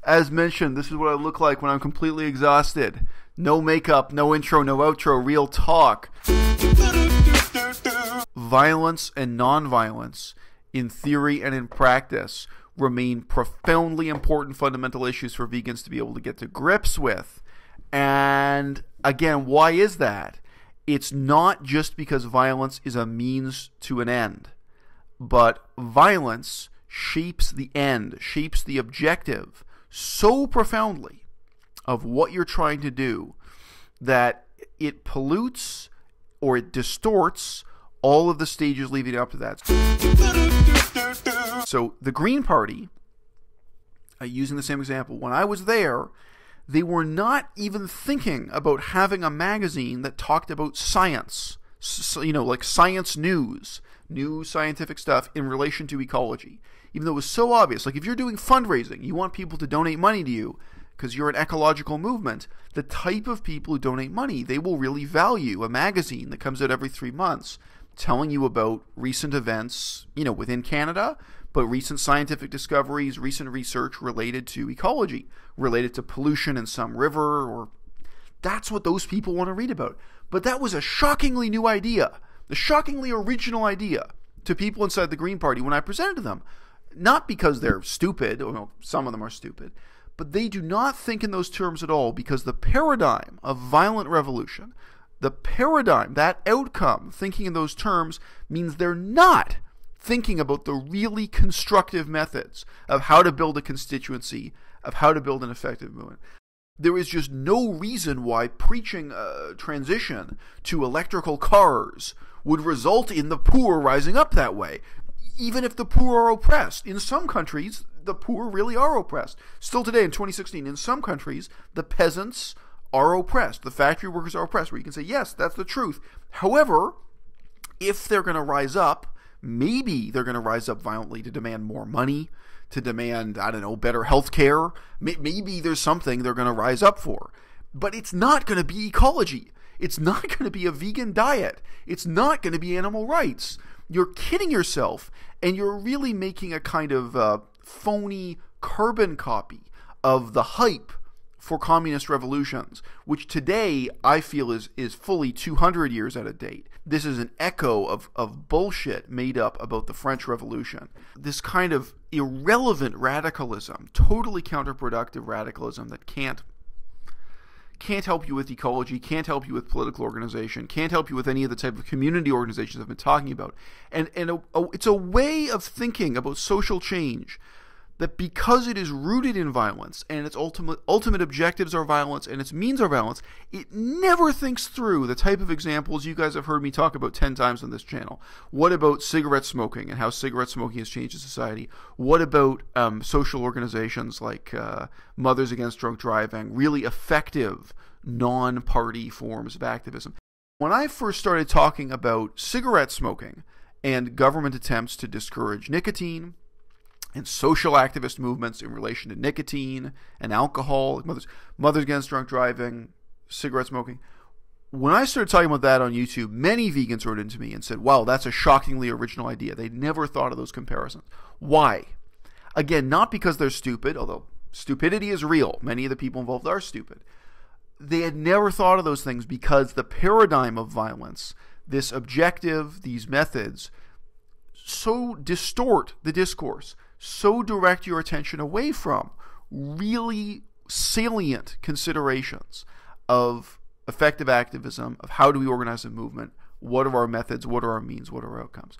As mentioned, this is what I look like when I'm completely exhausted. No makeup, no intro, no outro, real talk. Violence and non-violence, in theory and in practice, remain profoundly important fundamental issues for vegans to be able to get to grips with. And again, why is that? It's not just because violence is a means to an end, but violence shapes the end, shapes the objective so profoundly of what you're trying to do that it pollutes or it distorts all of the stages leading up to that. So the Green Party, using the same example, when I was there, they were not even thinking about having a magazine that talked about science, like science news, new scientific stuff in relation to ecology. Even though it was so obvious, like if you're doing fundraising, you want people to donate money to you because you're an ecological movement, the type of people who donate money, they will really value a magazine that comes out every 3 months telling you about recent events, within Canada, but recent scientific discoveries, recent research related to ecology, related to pollution in some river, or that's what those people want to read about. But that was a shockingly new idea, a shockingly original idea to people inside the Green Party when I presented to them. Not because they're stupid, or some of them are stupid, but they do not think in those terms at all, because the paradigm of violent revolution, the paradigm, that outcome, thinking in those terms, means they're not thinking about the really constructive methods of how to build a constituency, of how to build an effective movement. There is just no reason why preaching a transition to electrical cars would result in the poor rising up that way. Even if the poor are oppressed. In some countries, the poor really are oppressed. Still today, in 2016, in some countries, the peasants are oppressed. The factory workers are oppressed, where you can say, yes, that's the truth. However, if they're going to rise up, maybe they're going to rise up violently to demand more money, to demand, better health care. Maybe there's something they're going to rise up for. But it's not going to be ecology. It's not going to be a vegan diet. It's not going to be animal rights. You're kidding yourself, and you're really making a kind of phony carbon copy of the hype for communist revolutions, which today I feel is fully 200 years out of date. This is an echo of bullshit made up about the French Revolution. This kind of irrelevant radicalism, totally counterproductive radicalism that can't help you with ecology, can't help you with political organization, can't help you with any of the type of community organizations I've been talking about. And it's a way of thinking about social change that, because it is rooted in violence and its ultimate objectives are violence and its means are violence, it never thinks through the type of examples you guys have heard me talk about 10 times on this channel. What about cigarette smoking and how cigarette smoking has changed society? What about social organizations like Mothers Against Drunk Driving, really effective non-party forms of activism? When I first started talking about cigarette smoking and government attempts to discourage nicotine, and social activist movements in relation to nicotine and alcohol, Mothers Against Drunk Driving, cigarette smoking. When I started talking about that on YouTube, many vegans wrote into me and said, wow, that's a shockingly original idea. They'd never thought of those comparisons. Why? Again, not because they're stupid, although stupidity is real. Many of the people involved are stupid. They had never thought of those things because the paradigm of violence, this objective, these methods, so distort the discourse, so direct your attention away from really salient considerations of effective activism, of how do we organize a movement, what are our methods, what are our means, what are our outcomes.